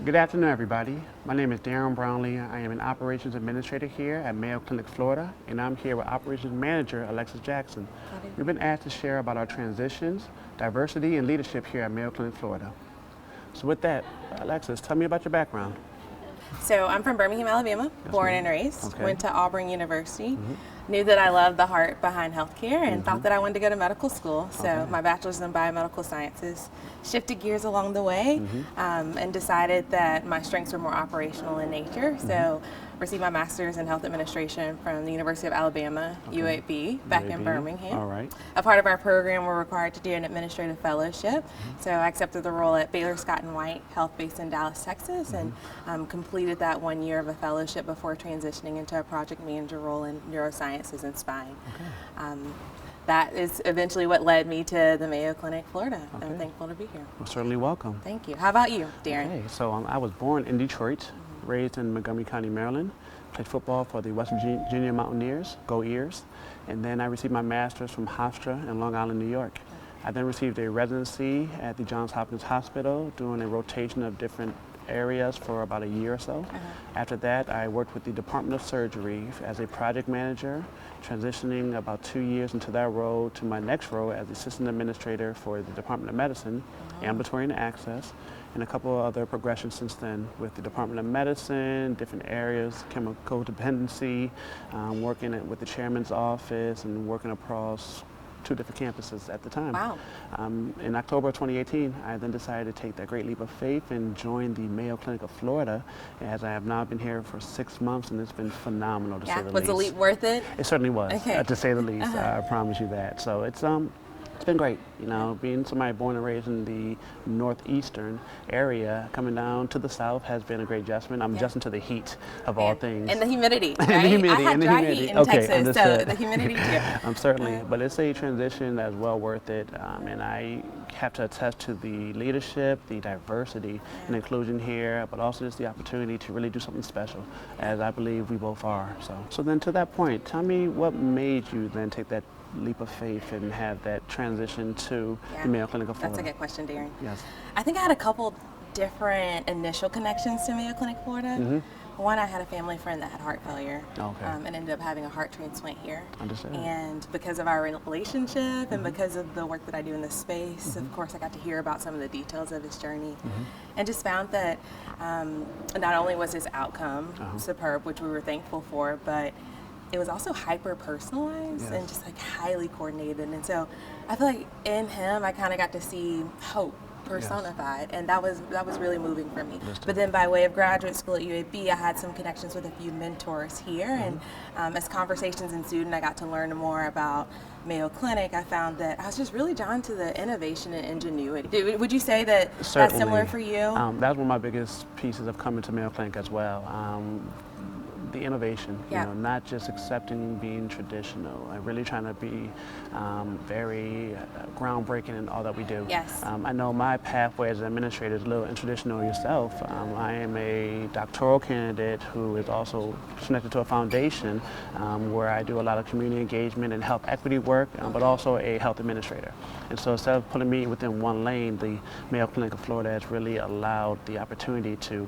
Good afternoon, everybody. My name is Darren Brownlee. I am an operations administrator here at Mayo Clinic, Florida, and I'm here with operations manager Alexis Jackson. We've been asked to share about our transitions, diversity, and leadership here at Mayo Clinic, Florida. So with that, Alexis, tell me about your background. So I'm from Birmingham, Alabama, Yes, born ma'am. and raised. Okay. Went to Auburn University. Knew that I loved the heart behind healthcare and thought that I wanted to go to medical school. So Okay. my bachelor's in biomedical sciences. Shifted gears along the way and decided that my strengths were more operational in nature. So received my master's in health administration from the University of Alabama, UAB, back in UAB. Birmingham. All right. A part of our program, we're required to do an administrative fellowship. So I accepted the role at Baylor Scott and White Health based in Dallas, Texas, and completed that 1 year of a fellowship before transitioning into a project manager role in neurosciences and spine. That is eventually what led me to the Mayo Clinic, Florida. Okay. I'm thankful to be here. Well, certainly welcome. Thank you. How about you, Darren? Okay, so I was born in Detroit, raised in Montgomery County, Maryland, played football for the West Virginia Mountaineers, Go Ears, and then I received my master's from Hofstra in Long Island, New York. I then received a residency at the Johns Hopkins Hospital, doing a rotation of different areas for about a year or so. After that, I worked with the Department of Surgery as a project manager, transitioning about 2 years into that role to my next role as assistant administrator for the Department of Medicine, ambulatory and access, and a couple of other progressions since then with the Department of Medicine, different areas, chemical dependency, working with the chairman's office and working across 2 different campuses at the time. Wow. In October of 2018, I then decided to take that great leap of faith and join the Mayo Clinic of Florida, as I have now been here for 6 months, and it's been phenomenal to say the least. Was the leap worth it? It certainly was, Okay. to say the least. I promise you that. So it's been great, you know, being somebody born and raised in the northeastern area, coming down to the south has been a great adjustment. I'm adjusting to the heat of all things. And the humidity, right? And the humidity, I had and the dry humidity. heat in Okay, Texas, so understood. the humidity too. Certainly, but it's a transition that's well worth it, and I have to attest to the leadership, the diversity and inclusion here, but also just the opportunity to really do something special, as I believe we both are. So then to that point, tell me what made you then take that leap of faith and have that transition to the Mayo Clinic of Florida? That's a good question, Darren. Yes. I think I had a couple different initial connections to Mayo Clinic, Florida. One, I had a family friend that had heart failure and ended up having a heart transplant here. Understood. And because of our relationship and because of the work that I do in this space, of course, I got to hear about some of the details of his journey and just found that not only was his outcome superb, which we were thankful for, but it was also hyper personalized and just like highly coordinated. And so I feel like in him, I kind of got to see hope personified, and that was really moving for me. But then by way of graduate school at UAB, I had some connections with a few mentors here, and as conversations ensued and I got to learn more about Mayo Clinic, I found that I was just really drawn to the innovation and ingenuity. Would you say that that's similar for you? That was one of my biggest pieces of coming to Mayo Clinic as well. The innovation, you know, not just accepting being traditional, and really trying to be very groundbreaking in all that we do. Yes. I know my pathway as an administrator is a little untraditional yourself. I am a doctoral candidate who is also connected to a foundation where I do a lot of community engagement and health equity work, but also a health administrator. And so instead of putting me within one lane, the Mayo Clinic of Florida has really allowed the opportunity to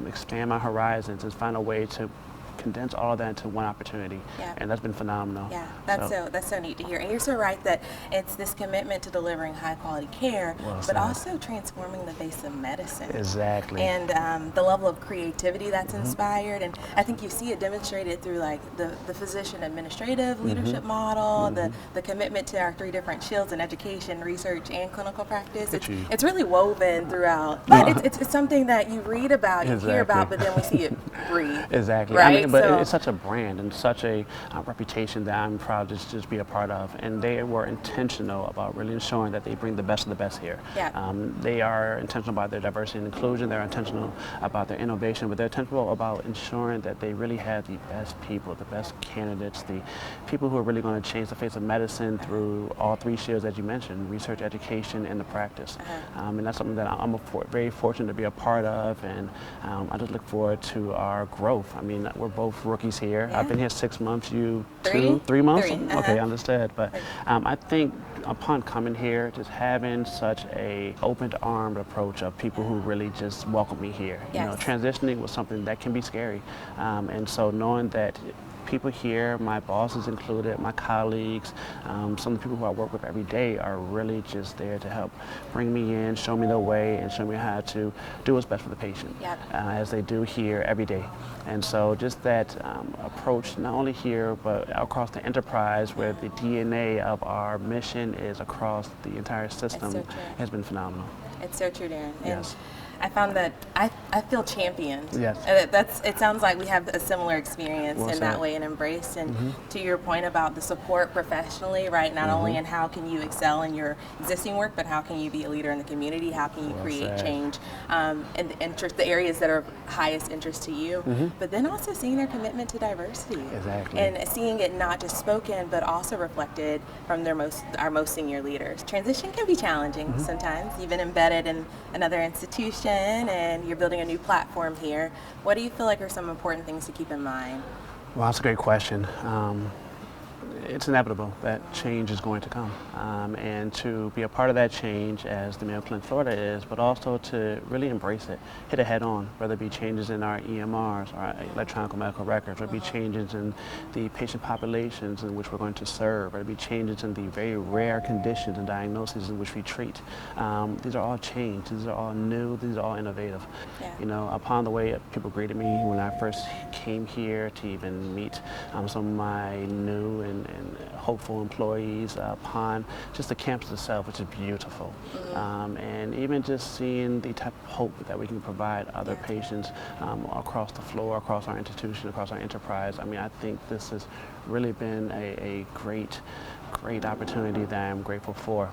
expand my horizons and find a way to condense all of that into one opportunity, and that's been phenomenal. Yeah, that's so neat to hear. And you're so right that it's this commitment to delivering high quality care, but also transforming the face of medicine. Exactly. And the level of creativity that's inspired, and I think you see it demonstrated through like the physician administrative leadership model, the commitment to our 3 different shields in education, research, and clinical practice. It's really woven throughout, but it's something that you read about, you hear about, but then we see it breathe. Exactly. Right? I mean, but it's such a brand and such a reputation that I'm proud to just be a part of. And they were intentional about really ensuring that they bring the best of the best here. Yeah. They are intentional about their diversity and inclusion. They're intentional about their innovation, but they're intentional about ensuring that they really have the best people, the best candidates, the people who are really going to change the face of medicine through all 3 shields that you mentioned: research, education, and the practice. And that's something that I'm very fortunate to be a part of, and I just look forward to our growth. I mean, we're both rookies here. Yeah. I've been here 6 months. You Three? 3 months? 3, Okay, understood. But I think upon coming here, just having such a open-armed approach of people who really just welcome me here. You know, Yes. transitioning was something that can be scary, and so knowing that people here, my bosses included, my colleagues, some of the people who I work with every day are really just there to help bring me in, show me the way, and show me how to do what's best for the patient, Yep. as they do here every day. And so just that approach, not only here, but across the enterprise, where the DNA of our mission is across the entire system, so true. has been phenomenal. It's so true, Darren. And Yes. I found that I feel championed. Yes. It sounds like we have a similar experience Well in that said. way and embraced. And to your point about the support professionally, right? Not only in how can you excel in your existing work, but how can you be a leader in the community? How can you Well create said. change in the areas that are of highest interest to you? But then also seeing their commitment to diversity. Exactly. And seeing it not just spoken, but also reflected from our most senior leaders. Transition can be challenging sometimes, even embedded in another institution, and you're building a new platform here. What do you feel like are some important things to keep in mind? Well, that's a great question. It's inevitable that change is going to come, and to be a part of that change as the Mayo Clinic Florida is, but also to really embrace it, hit it head on, whether it be changes in our EMRs, our electronic medical records, whether it be changes in the patient populations in which we're going to serve, whether it be changes in the very rare conditions and diagnoses in which we treat. These are all change, these are all new, these are all innovative. Yeah. You know, upon the way people greeted me when I first came here to even meet some of my new and hopeful employees, upon just the campus itself, which is beautiful. And even just seeing the type of hope that we can provide other patients across the floor, across our institution, across our enterprise. I mean, I think this has really been a great opportunity that I'm grateful for.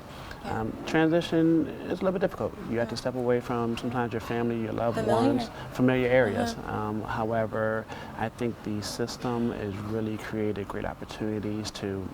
Transition is a little bit difficult. You have to step away from sometimes your family, your loved ones, familiar areas. However, I think the system has really created great opportunities to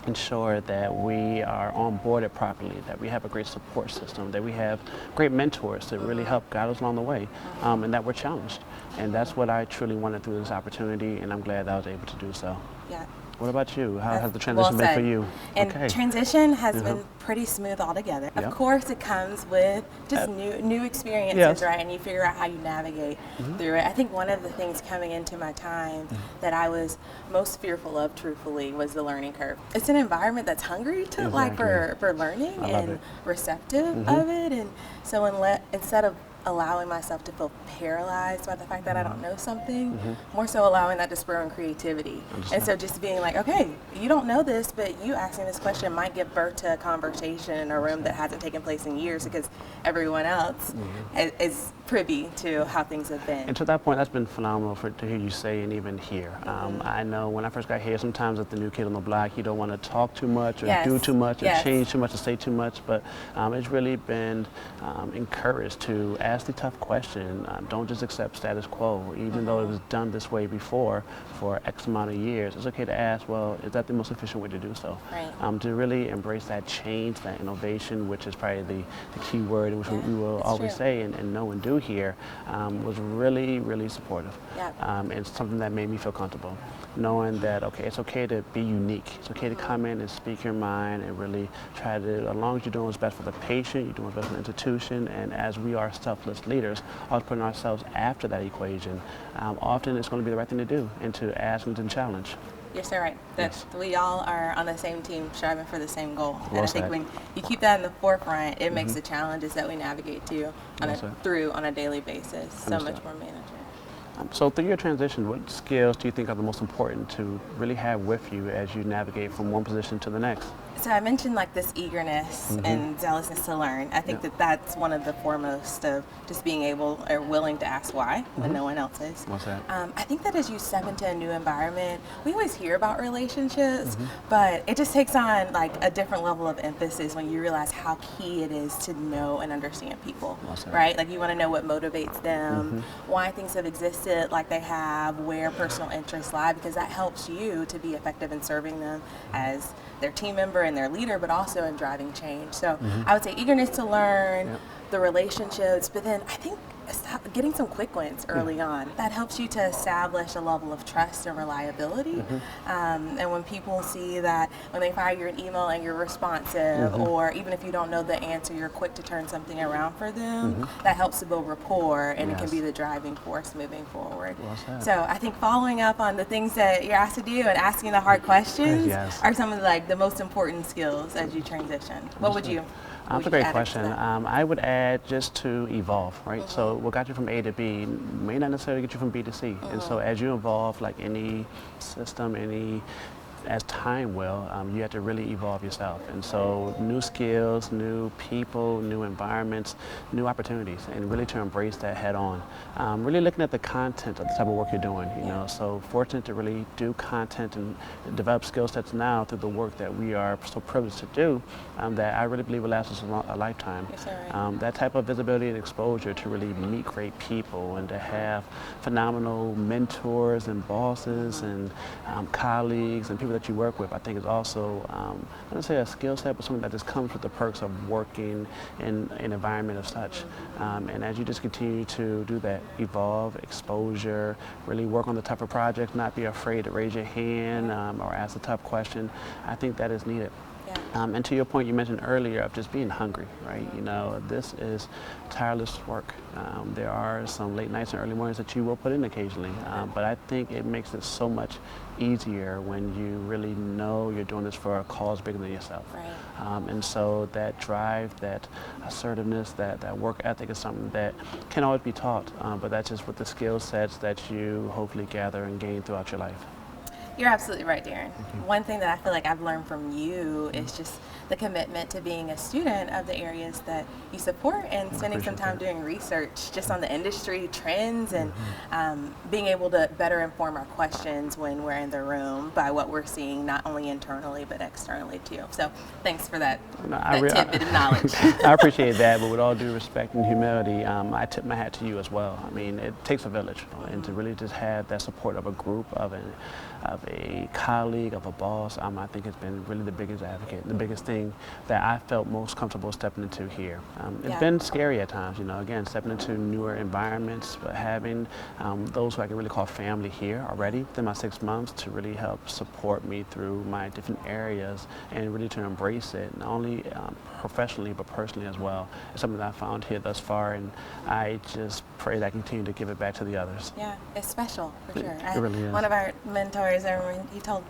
ensure that we are onboarded properly, that we have a great support system, that we have great mentors to really help guide us along the way, and that we're challenged. And that's what I truly wanted through this opportunity, and I'm glad that I was able to do so. Yeah. What about you? How has the Well transition been said. for you? And Okay. transition has been pretty smooth altogether. Yep. Of course, it comes with just new experiences, Yes. right? And you figure out how you navigate through it. I think one of the things coming into my time that I was most fearful of, truthfully, was the learning curve. It's an environment that's hungry to for learning I love and it. receptive of it. And so instead of allowing myself to feel paralyzed by the fact that I don't know something, more so allowing that to spur on creativity. And so just being like, okay, you don't know this, but you asking this question might give birth to a conversation in a room that hasn't taken place in years because everyone else is privy to how things have been. And to that point, that's been phenomenal to hear you say and even hear. I know when I first got here, sometimes with the new kid on the block, you don't want to talk too much or do too much or change too much or say too much, but it's really been encouraged to ask the tough question. Don't just accept status quo, even though it was done this way before for X amount of years. It's okay to ask, well, is that the most efficient way to do so? Right. To really embrace that change, that innovation, which is probably the key word, which we will always say and know and do here, was really, really supportive. Yep. And something that made me feel comfortable, knowing that, okay, it's okay to be unique. It's okay to come in and speak your mind and really try to, as long as you're doing what's best for the patient, you're doing what's best for the institution, and as we are selfless leaders, always putting ourselves after that equation, often it's going to be the right thing to do and to ask and to challenge. You're so right. That we all are on the same team, striving for the same goal. Well and I think said. when you keep that in the forefront, it makes the challenges that we navigate through on a daily basis so much more manageable. So through your transition, what skills do you think are the most important to really have with you as you navigate from one position to the next? So I mentioned like this eagerness and zealousness to learn. I think that that's one of the foremost of just being able or willing to ask why when no one else is. What's that? I think that as you step into a new environment, we always hear about relationships, but it just takes on like a different level of emphasis when you realize how key it is to know and understand people, right? Like you want to know what motivates them, why things have existed like they have, where personal interests lie, because that helps you to be effective in serving them as their team member and their leader, but also in driving change. So I would say eagerness to learn, the relationships, but then I think getting some quick wins early on. That helps you to establish a level of trust and reliability. And when people see that when they fire you an email and you're responsive, or even if you don't know the answer, you're quick to turn something around for them, that helps to build rapport, and it can be the driving force moving forward. Well, so I think following up on the things that you're asked to do and asking the hard questions are some of the most important skills as you transition. What would you? That's a great question. I would add just to evolve, right? So what got you from A to B may not necessarily get you from B to C. And so as you evolve, like any system, as time will, you have to really evolve yourself. And so new skills, new people, new environments, new opportunities, and really to embrace that head on. Really looking at the content of the type of work you're doing, you know. So fortunate to really do content and develop skill sets now through the work that we are so privileged to do, that I really believe will last us a lifetime. That type of visibility and exposure to really meet great people and to have phenomenal mentors and bosses and colleagues and people that you work with, I think is also, I don't say a skill set, but something that just comes with the perks of working in an environment of such. And as you just continue to do that, evolve, exposure, really work on the tougher projects, not be afraid to raise your hand or ask a tough question, I think that is needed. And to your point you mentioned earlier of just being hungry, right? You know, this is tireless work. There are some late nights and early mornings that you will put in occasionally, but I think it makes it so much easier when you really know you're doing this for a cause bigger than yourself. And so that drive, that assertiveness, that work ethic is something that can always be taught, but that's just with the skill sets that you hopefully gather and gain throughout your life. You're absolutely right, Darren. One thing that I feel like I've learned from you is just the commitment to being a student of the areas that you support and spending some time doing research just on the industry trends and being able to better inform our questions when we're in the room by what we're seeing, not only internally but externally too. So thanks for that, tidbit of knowledge. I appreciate that, but with all due respect and humility, I tip my hat to you as well. I mean, it takes a village, and to really just have that support of a group, of a colleague, of a boss, I think it's been really the biggest advocate, the biggest thing that I felt most comfortable stepping into here. It's been scary at times, you know, again, stepping into newer environments, but having those who I can really call family here already within my 6 months to really help support me through my different areas and really to embrace it, not only professionally but personally as well. It's something that I found here thus far, and I just pray that I continue to give it back to the others. Yeah, it's special for sure. It really is. One of our mentors, he told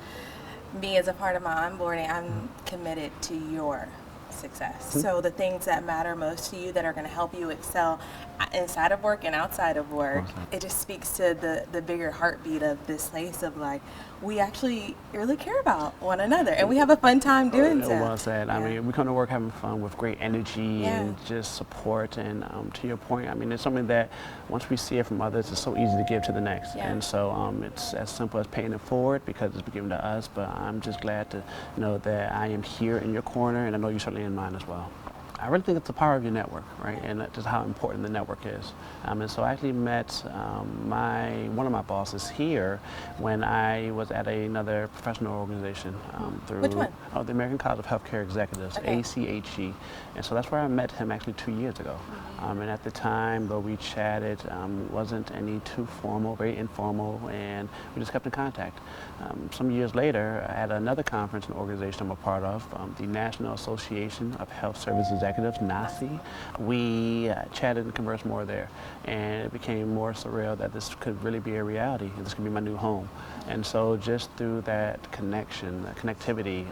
me as a part of my onboarding, I'm committed to your success. So the things that matter most to you that are going to help you excel inside of work and outside of work, it just speaks to the bigger heartbeat of this place of like, we actually really care about one another and we have a fun time doing so. Well said. I mean, we come to work having fun with great energy and just support, and to your point, I mean, it's something that once we see it from others, it's so easy to give to the next. And so it's as simple as paying it forward because it's been given to us, but I'm just glad to know that I am here in your corner, and I know you're certainly in mine as well. I really think it's the power of your network, right, and just how important the network is. And so I actually met one of my bosses here when I was at another professional organization. Through Which one? The American College of Healthcare Executives, ACHE. And so that's where I met him actually 2 years ago. And at the time, though we chatted, it wasn't any too formal, very informal, and we just kept in contact. Some years later, at another conference and organization I'm a part of, the National Association of Health Service Executives, NACE, we chatted and conversed more there. And it became more surreal that this could really be a reality, and this could be my new home. And so just through that connection, connectivity,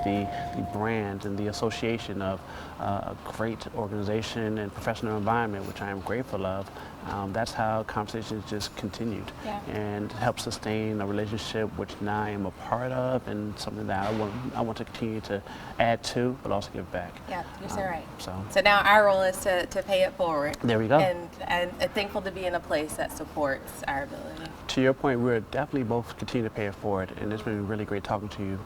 the brand and the association of a great organization and professional environment, which I am grateful of, that's how conversations just continued and helped sustain a relationship which now I am a part of, and something that I want to continue to add to, but also give back. Yeah, you're so right. So now our role is to pay it forward. There we go. And thankful to be in a place that supports our ability. To your point, we're definitely both continue to pay it forward, and it's been really great talking to you.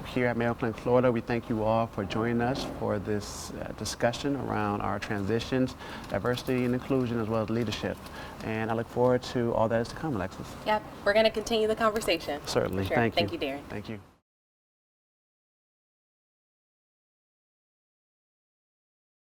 Here at Mayo Clinic, Florida, we thank you all for joining us for this discussion around our transitions, diversity and inclusion, as well as leadership. And I look forward to all that is to come, Alexis. Yep, we're going to continue the conversation. Certainly. Sure. Thank you. Thank you, Darren. Thank you.